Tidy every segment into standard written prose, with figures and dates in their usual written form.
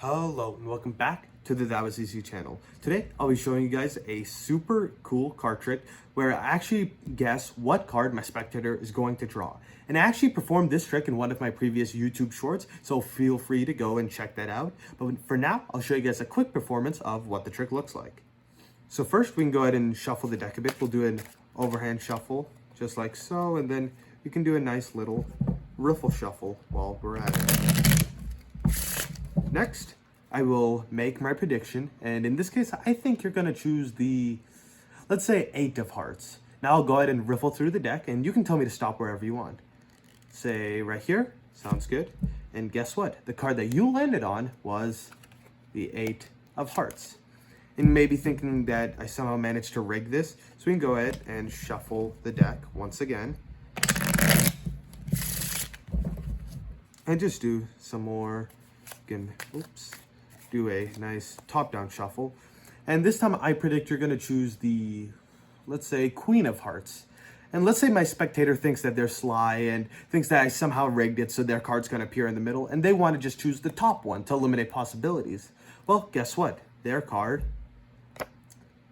Hello and welcome back to the That Was Easy channel. Today I'll be showing you guys a super cool card trick where I actually guess what card my spectator is going to draw. And I actually performed this trick in one of my previous YouTube shorts, so feel free to go and check that out. But for now, I'll show you guys a quick performance of what the trick looks like. So first we can go ahead and shuffle the deck a bit. We'll do an overhand shuffle just like so, and then we can do a nice little riffle shuffle while we're at it. Next, I will make my prediction, and in this case, I think you're going to choose the, let's say, 8 of hearts. Now I'll go ahead and riffle through the deck, and you can tell me to stop wherever you want. Say right here, sounds good. And guess what? The card that you landed on was the 8 of hearts. And you may be thinking that I somehow managed to rig this, so we can go ahead and shuffle the deck once again. And just do some more. Do a nice top-down shuffle. And this time I predict you're going to choose the, let's say, Queen of Hearts. And let's say my spectator thinks that they're sly and thinks that I somehow rigged it so their card's going to appear in the middle, and they want to just choose the top one to eliminate possibilities. Well, guess what? Their card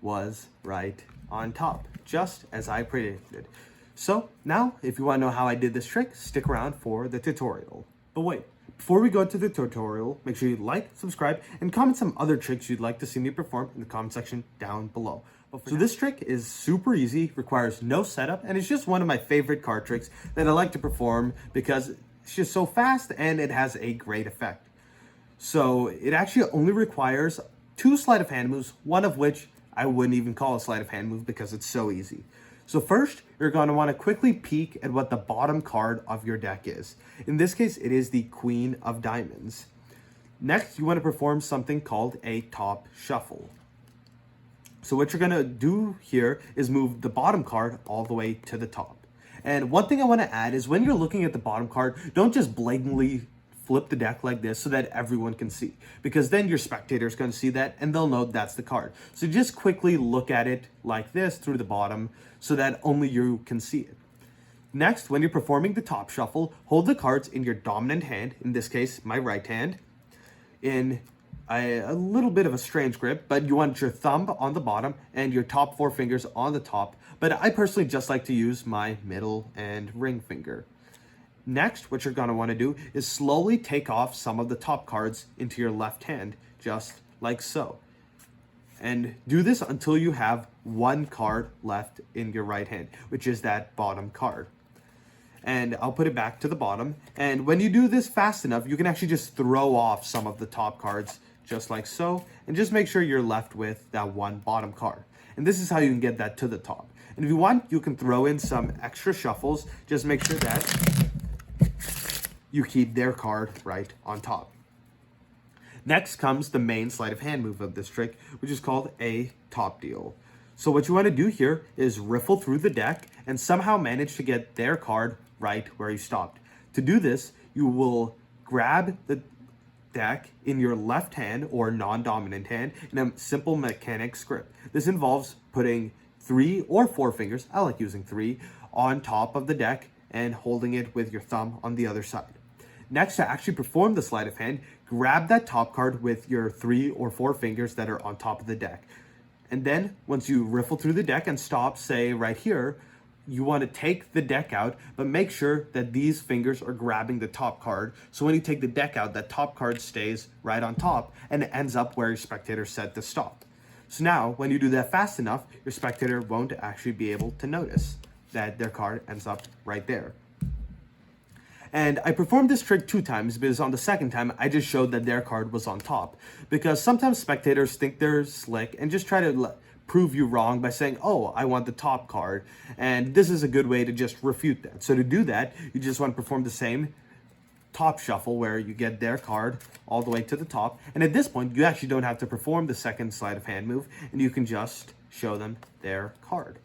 was right on top, just as I predicted. So now, if you want to know how I did this trick, stick around for the tutorial. But wait. Before we go into the tutorial, make sure you like, subscribe, and comment some other tricks you'd like to see me perform in the comment section down below. So this trick is super easy, requires no setup, and it's just one of my favorite card tricks that I like to perform because it's just so fast and it has a great effect. So it actually only requires 2 sleight of hand moves, one of which I wouldn't even call a sleight of hand move because it's so easy. So first, you're going to want to quickly peek at what the bottom card of your deck is. In this case, it is the Queen of Diamonds. Next, you want to perform something called a top shuffle. So what you're going to do here is move the bottom card all the way to the top. And one thing I want to add is when you're looking at the bottom card, don't just blatantly flip the deck like this so that everyone can see, because then your spectator is going to see that and they'll know that's the card. So just quickly look at it like this through the bottom so that only you can see it. Next, when you're performing the top shuffle, hold the cards in your dominant hand, in this case my right hand, in a little bit of a strange grip, but you want your thumb on the bottom and your top 4 fingers on the top, but I personally just like to use my middle and ring finger. Next, what you're going to want to do is slowly take off some of the top cards into your left hand, just like so. And do this until you have 1 card left in your right hand, which is that bottom card. And I'll put it back to the bottom. And when you do this fast enough, you can actually just throw off some of the top cards, just like so. And just make sure you're left with that 1 bottom card. And this is how you can get that to the top. And if you want, you can throw in some extra shuffles. Just make sure that you keep their card right on top. Next comes the main sleight of hand move of this trick, which is called a top deal. So what you want to do here is riffle through the deck and somehow manage to get their card right where you stopped. To do this, you will grab the deck in your left hand or non-dominant hand in a simple mechanics grip. This involves putting 3 or 4 fingers, I like using 3, on top of the deck and holding it with your thumb on the other side. Next, to actually perform the sleight of hand, grab that top card with your 3 or 4 fingers that are on top of the deck. And then, once you riffle through the deck and stop, say right here, you want to take the deck out, but make sure that these fingers are grabbing the top card. So when you take the deck out, that top card stays right on top and it ends up where your spectator said to stop. So now, when you do that fast enough, your spectator won't actually be able to notice that their card ends up right there. And I performed this trick 2 times because on the second time, I just showed that their card was on top. Because sometimes spectators think they're slick and just try to prove you wrong by saying, oh, I want the top card. And this is a good way to just refute that. So to do that, you just want to perform the same top shuffle where you get their card all the way to the top. And at this point, you actually don't have to perform the second sleight of hand move, and you can just show them their card.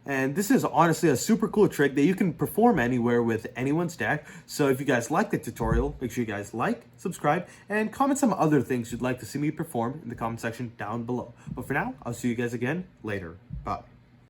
And this is honestly a super cool trick that you can perform anywhere with anyone's deck. So if you guys like the tutorial, make sure you guys like, subscribe, and comment some other things you'd like to see me perform in the comment section down below. But for now, I'll see you guys again later. Bye.